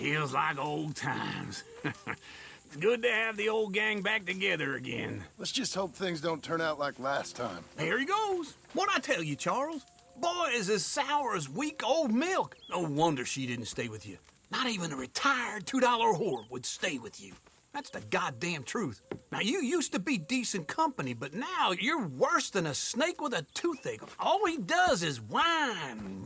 Feels like old times. It's good to have the old gang back together again. Let's just hope things don't turn out like last time. Here he goes. What'd I tell you, Charles? Boy is as sour as week-old milk. No wonder she didn't stay with you. Not even a retired $2 whore would stay with you. That's the goddamn truth. Now, you used to be decent company, but now you're worse than a snake with a toothache. All he does is whine.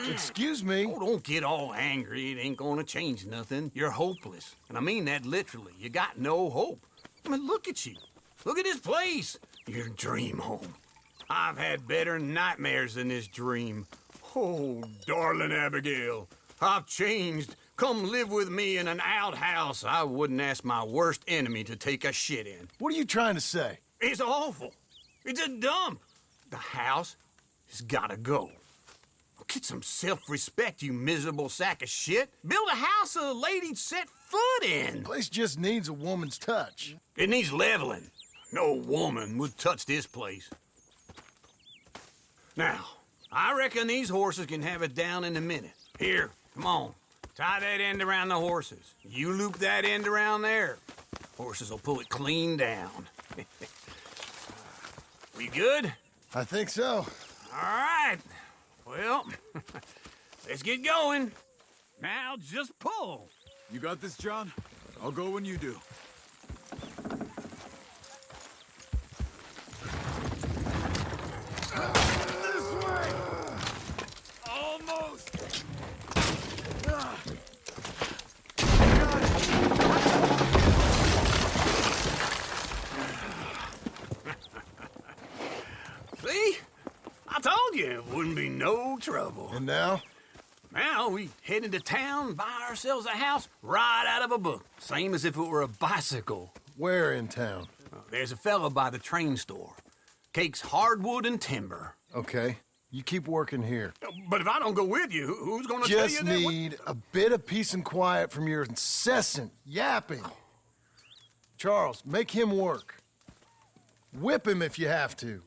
Excuse me? Oh, don't get all angry. It ain't gonna change nothing. You're hopeless. And I mean that literally. You got no hope. I mean, look at you. Look at this place. Your dream home. I've had better nightmares than this dream. Oh, darling Abigail, I've changed. Come live with me in an outhouse I wouldn't ask my worst enemy to take a shit in. What are you trying to say? It's awful. It's a dump. The house has gotta go. Get some self-respect, you miserable sack of shit. Build a house a lady'd set foot in. The place just needs a woman's touch. It needs leveling. No woman would touch this place. Now, I reckon these horses can have it down in a minute. Here, come on. Tie that end around the horses. You loop that end around there. Horses will pull it clean down. We good? I think so. All right. Well, let's get going. Now just pull. You got this, John? I'll go when you do. This way! Almost! See? I told you it wouldn't be no trouble. And now? Now we head into town, buy ourselves a house right out of a book. Same as if it were a bicycle. Where in town? There's a fella by the train store. Cakes hardwood and timber. Okay. You keep working here. But if I don't go with you, who's gonna tell you Just that? need a bit of peace and quiet from your incessant yapping. Charles, make him work. Whip him if you have to.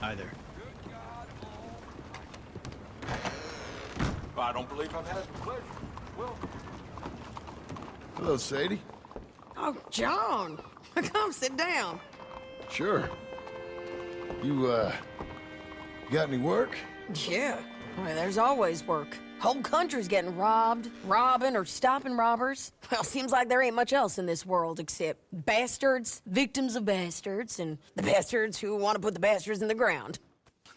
Hi there. I don't believe I've had the pleasure. Welcome. Hello, Sadie. Oh, John, come sit down. Sure. You got any work? Yeah, well, there's always work. Whole country's getting robbed, robbing, or stopping robbers. Well, seems like there ain't much else in this world except bastards, victims of bastards, and the bastards who want to put the bastards in the ground.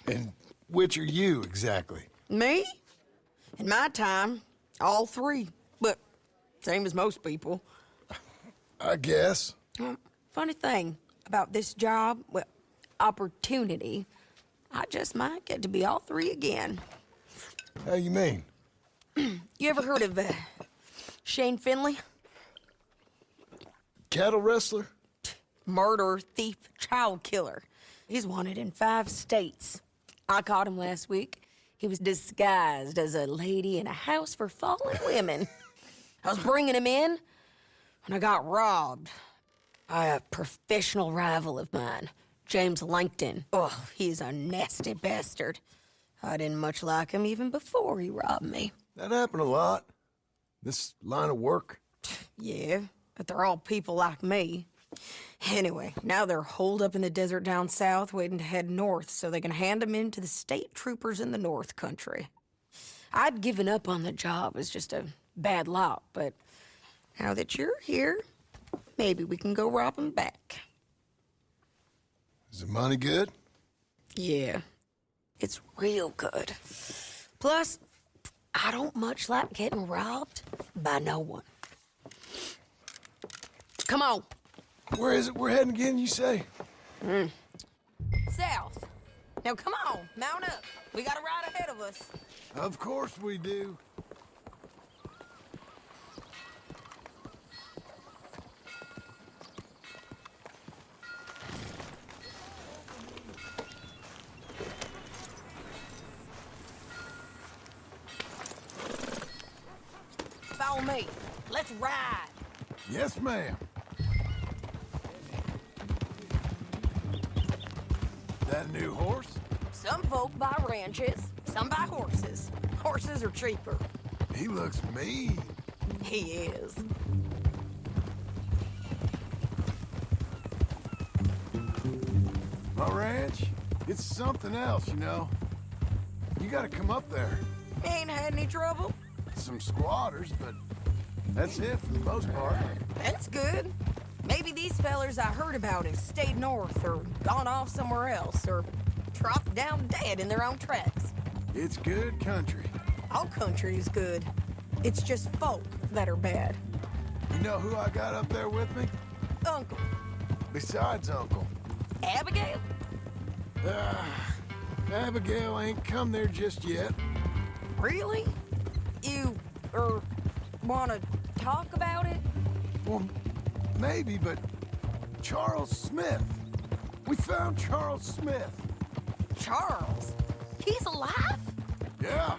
And which are you, exactly? Me? In my time, all three. But same as most people. I guess. Funny thing about this job, well, opportunity, I just might get to be all three again. How you mean? You ever heard of Shane Finley? Cattle wrestler? Murderer, thief, child killer. He's wanted in 5 states. I caught him last week. He was disguised as a lady in a house for fallen women. I was bringing him in, and I got robbed by a professional rival of mine, James Langton. Oh, he's a nasty bastard. I didn't much like him even before he robbed me. That happened a lot. This line of work. Yeah, but they're all people like me. Anyway, now they're holed up in the desert down south, waiting to head north so they can hand them in to the state troopers in the north country. I'd given up on the job as just a bad lot, but now that you're here, maybe we can go rob them back. Is the money good? Yeah, it's real good. Plus, I don't much like getting robbed by no one. Come on. Where is it we're heading again, you say? South. Now come on, mount up. We got a ride ahead of us. Of course we do. Follow me. Let's ride. Yes, ma'am. That a new horse? Some folk buy ranches, some buy horses. Horses are cheaper. He looks mean. He is. My ranch, it's something else, you know. You gotta come up there. Ain't had any trouble. Some squatters, but that's it for the most part. That's good. Maybe these fellers I heard about have stayed north or gone off somewhere else or dropped down dead in their own tracks. It's good country. All country is good. It's just folk that are bad. You know who I got up there with me? Uncle. Besides Uncle. Abigail? Abigail ain't come there just yet. Really? You, wanna talk about it? Well, maybe, but Charles Smith. We found Charles Smith. Charles? He's alive? Yeah,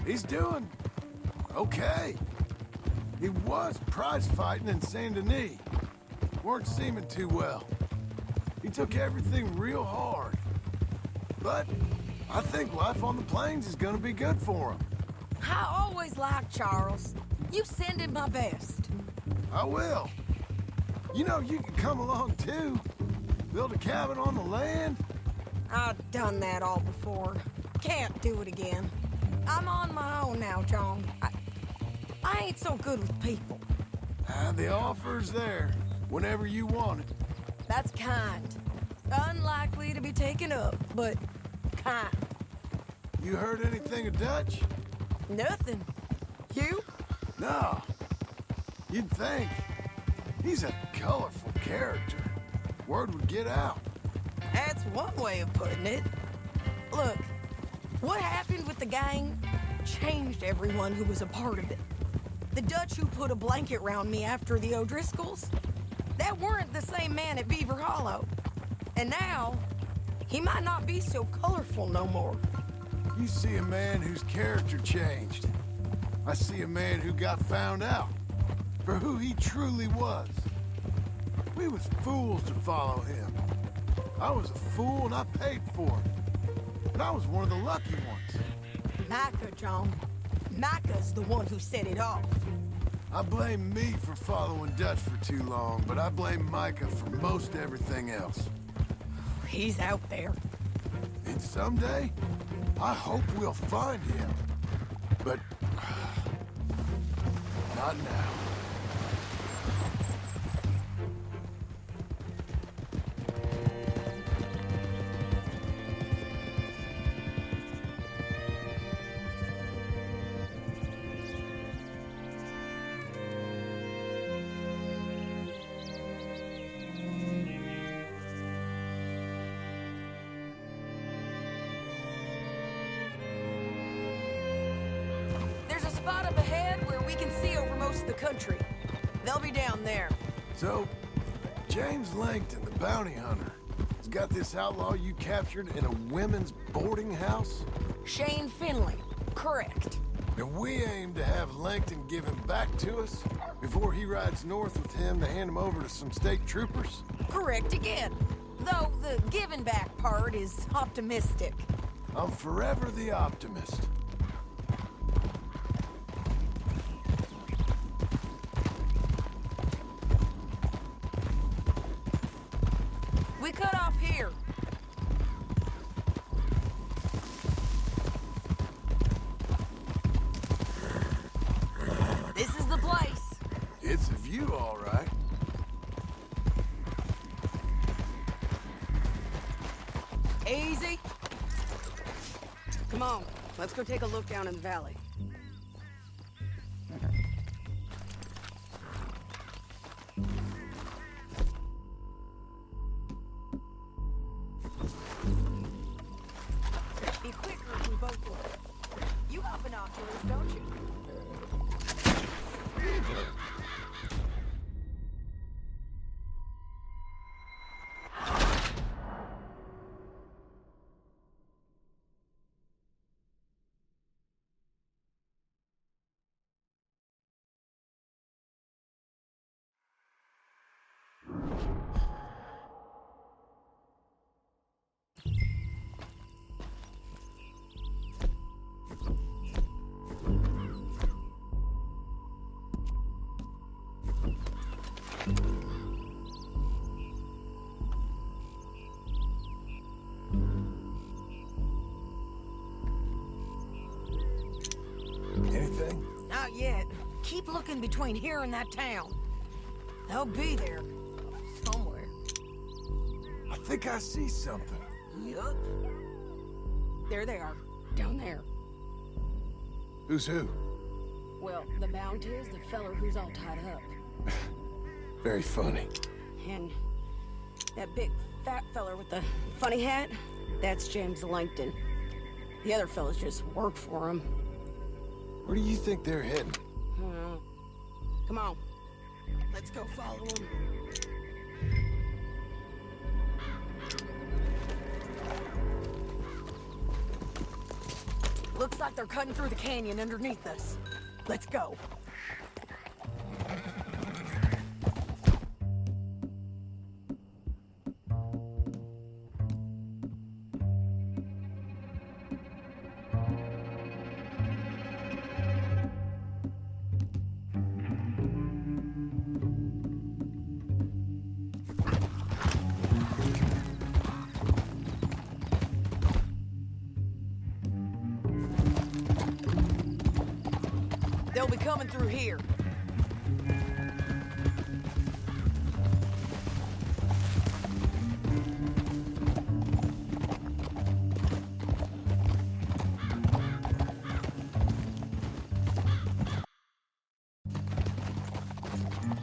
he's doing okay. He was prize fighting in Saint Denis. Weren't seeming too well. He took everything real hard. But I think life on the plains is gonna be good for him. I always liked Charles. You send him my best. I will. You know, you can come along too. Build a cabin on the land. I've done that all before. Can't do it again. I'm on my own now, John. I ain't so good with people. The offer's there whenever you want it. That's kind. Unlikely to be taken up, but kind. You heard anything of Dutch? Nothing. You? No. You'd think. He's a colorful character. Word would get out. That's one way of putting it. Look, what happened with the gang changed everyone who was a part of it. The Dutch who put a blanket round me after the O'Driscolls, that weren't the same man at Beaver Hollow. And now, he might not be so colorful no more. You see a man whose character changed. I see a man who got found out for who he truly was. We was fools to follow him. I was a fool and I paid for it. But I was one of the lucky ones. Micah, John. Micah's the one who set it off. I blame me for following Dutch for too long, but I blame Micah for most everything else. He's out there. And someday, I hope we'll find him. But not now. spot up ahead where we can see over most of the country. They'll be down there. So, James Langton, the bounty hunter, has got this outlaw you captured in a women's boarding house? Shane Finley. Correct. And we aim to have Langton give him back to us before he rides north with him to hand him over to some state troopers? Correct again. Though the giving back part is optimistic. I'm forever the optimist. We cut off here. This is the place. It's a view, all right. Easy. Come on, let's go take a look down in the valley. Be quicker if we both look. You have binoculars, don't you? Anything? Not yet. Keep looking between here and that town. They'll be there. Somewhere. I think I see something. Yup. There they are. Down there. Who's who? Well, the bounty is the feller who's all tied up. Very funny. And that big fat feller with the funny hat, that's James Langton. The other fellas just work for him. Where do you think they're heading? Come on. Let's go follow him. Looks like they're cutting through the canyon underneath us. Let's go. They'll be coming through here.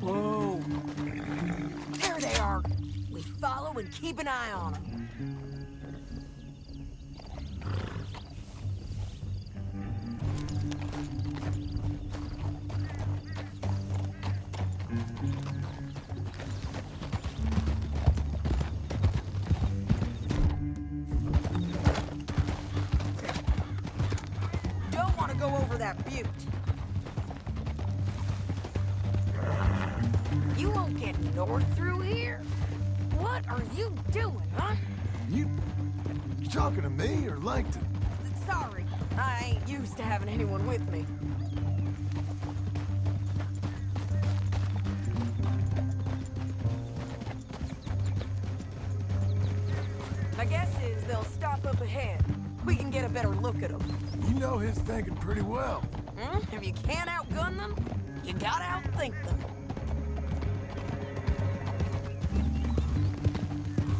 Whoa. There they are. We follow and keep an eye on them. Go over that butte. You won't get north through here? What are you doing, huh? You talking to me or Langton? Sorry, I ain't used to having anyone with me. My guess is they'll stop up ahead. We can get a better look at them. You know his thinking pretty well. If you can't outgun them, you gotta outthink them.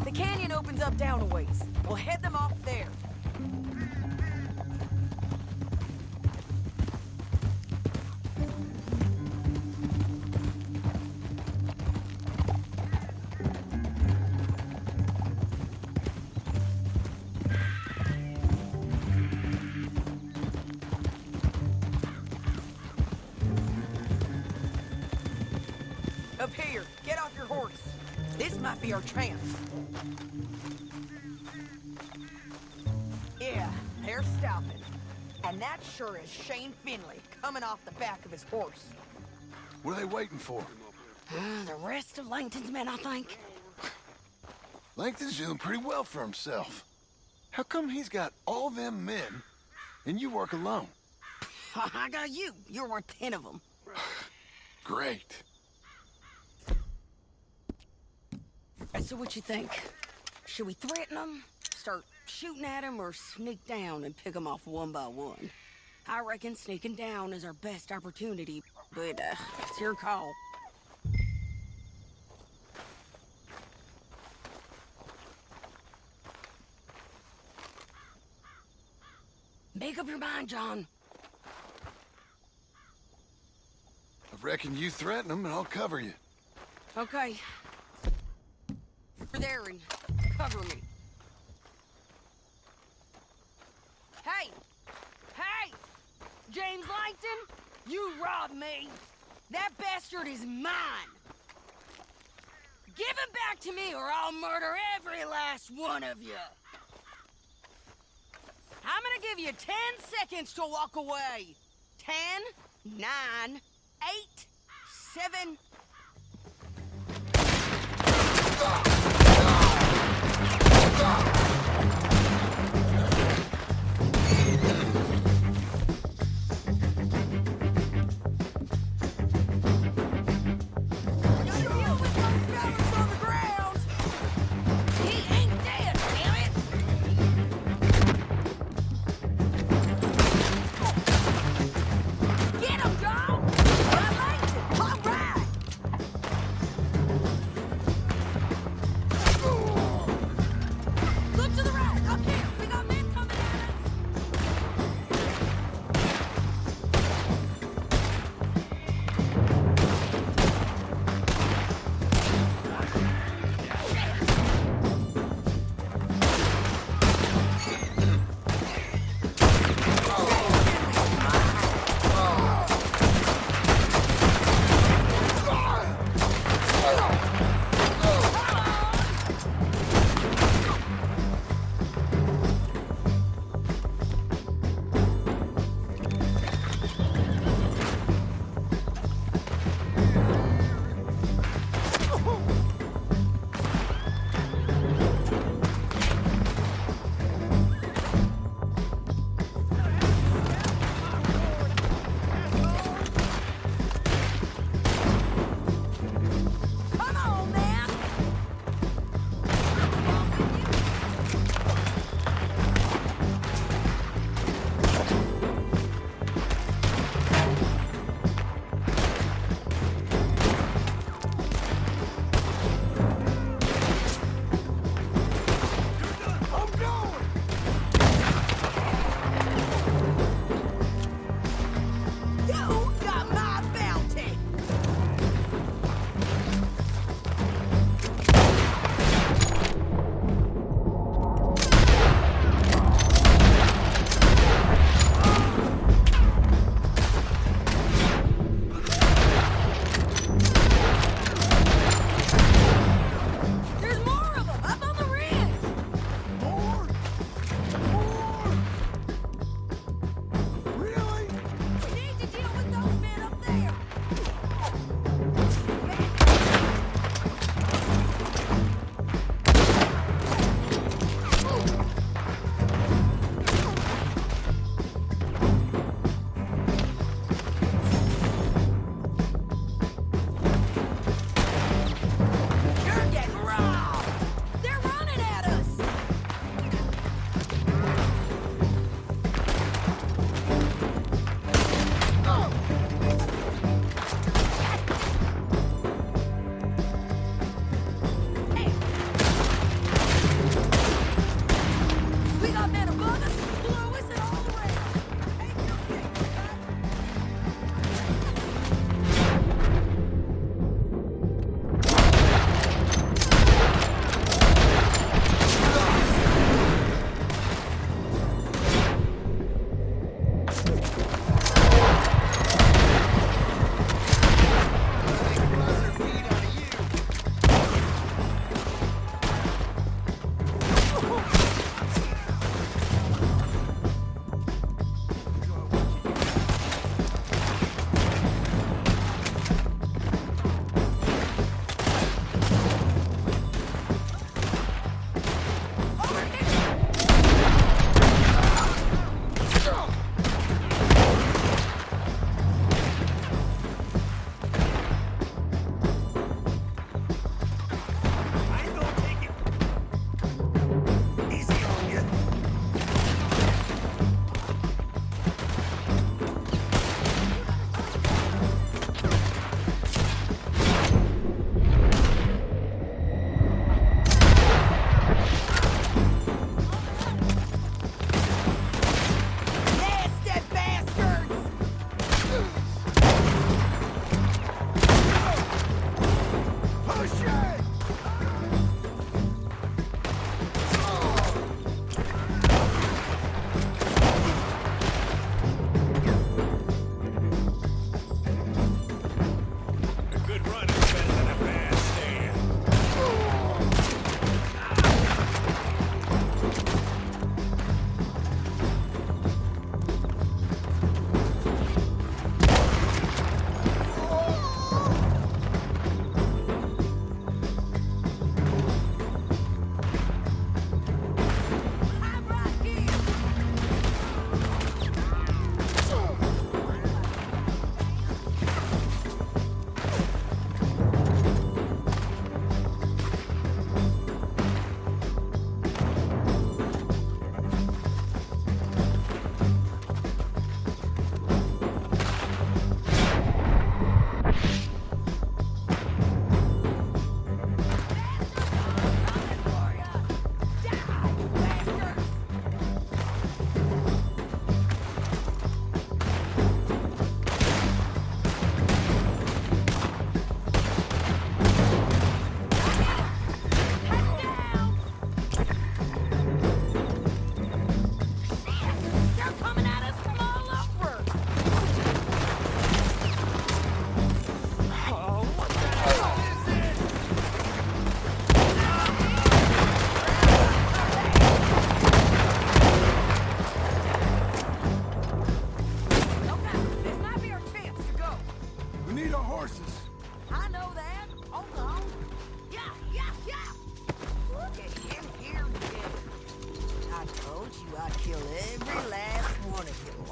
The canyon opens up down a ways. We'll head them off there. This might be our chance. Yeah, they're stopping. And that sure is Shane Finley coming off the back of his horse. What are they waiting for? The rest of Langton's men, I think. Langton's doing pretty well for himself. How come he's got all them men, and you work alone? I got you. You're worth 10 of them. Great. So what you think? Should we threaten them, start shooting at them, or sneak down and pick them off one by one? I reckon sneaking down is our best opportunity, but it's your call. Make up your mind, John. I reckon you threaten them, and I'll cover you. Okay. Over there and cover me. Hey! Hey! James Langton, you robbed me. That bastard is mine. Give him back to me or I'll murder every last one of you. I'm gonna give you 10 seconds to walk away. 10, 9, 8, 7...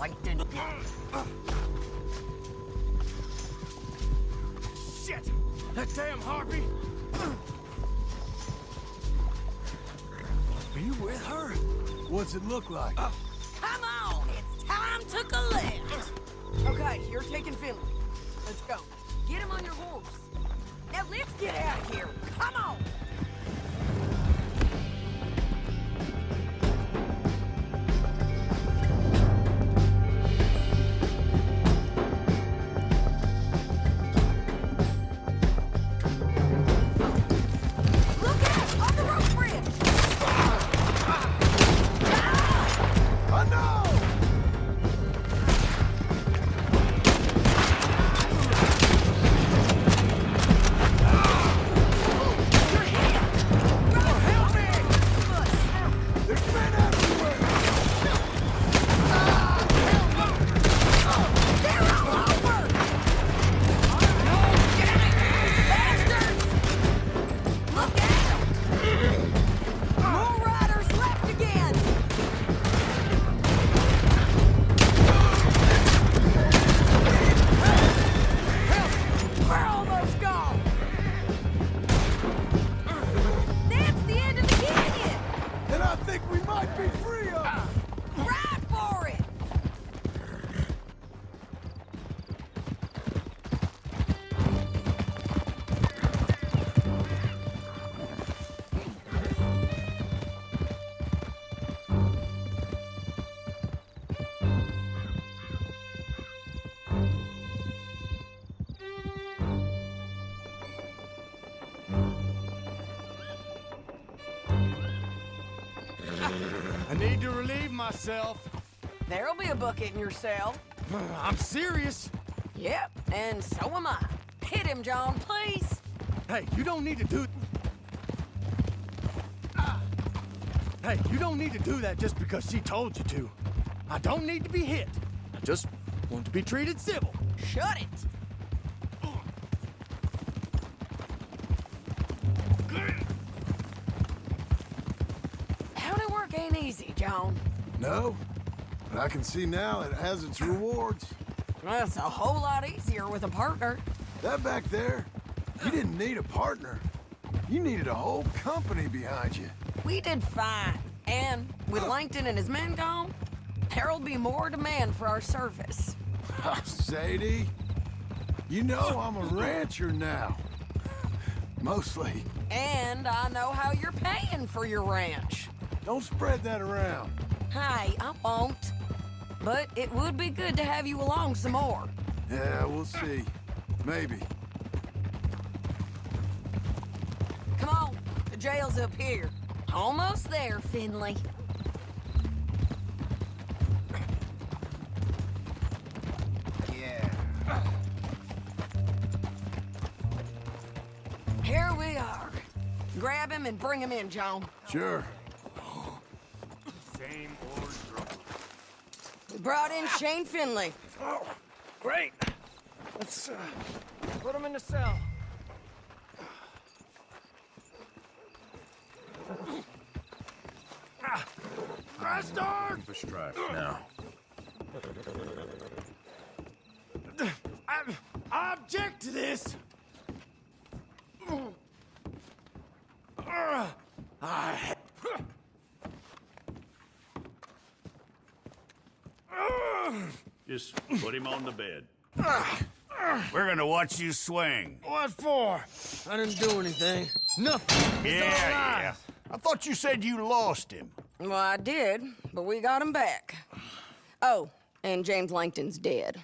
Langton. Shit! That damn harpy! Are you with her? What's it look like? Come on, it's time to collect. Okay, you're taking Finley. Let's go. Get him on your horse. Now let's get out of here. Come on. Look out! On the rope bridge! I know! There's men everywhere! They're all over! Bastards! Look out! More riders left again! We're almost gone! That's the end of the canyon! And I think we might be free of them! Ride for it! I need to relieve myself. There'll be a bucket in your cell. I'm serious. Yep, and so am I. Hit him, John, please. Hey, you don't need to do... Hey, you don't need to do that just because she told you to. I don't need to be hit. I just want to be treated civil. Shut it. Howdy work ain't easy, John. No, but I can see now it has its rewards. Well, it's a whole lot easier with a partner. That back there, you didn't need a partner. You needed a whole company behind you. We did fine. And with Langton and his men gone, there'll be more demand for our service. Sadie, you know I'm a rancher now. Mostly. And I know how you're paying for your ranch. Don't spread that around. Hey, I won't. But it would be good to have you along some more. Yeah, we'll see. Maybe. Come on, the jail's up here. Almost there, Finley. Yeah. Here we are. Grab him and bring him in, John. Sure. Same old trouble. We brought in Shane Finley. Oh, great. Let's put him in the cell. Bastard! For strife now. I object to this. Just put him on the bed. We're gonna watch you swing. What for? I didn't do anything. Nothing. Yeah. I thought you said you lost him. Well, I did, but we got him back. Oh, and James Langton's dead.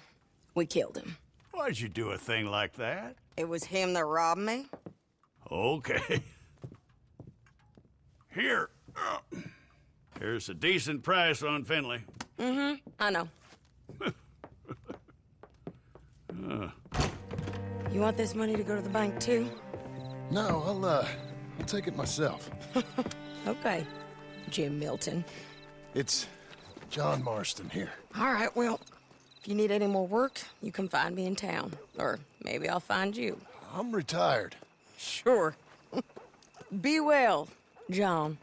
We killed him. Why'd you do a thing like that? It was him that robbed me. Okay. Here. Here's a decent price on Finley. I know. You want this money to go to the bank, too? No, I'll take it myself. Okay, Jim Milton. It's John Marston here. All right, well, if you need any more work, you can find me in town. Or maybe I'll find you. I'm retired. Sure. Be well, John.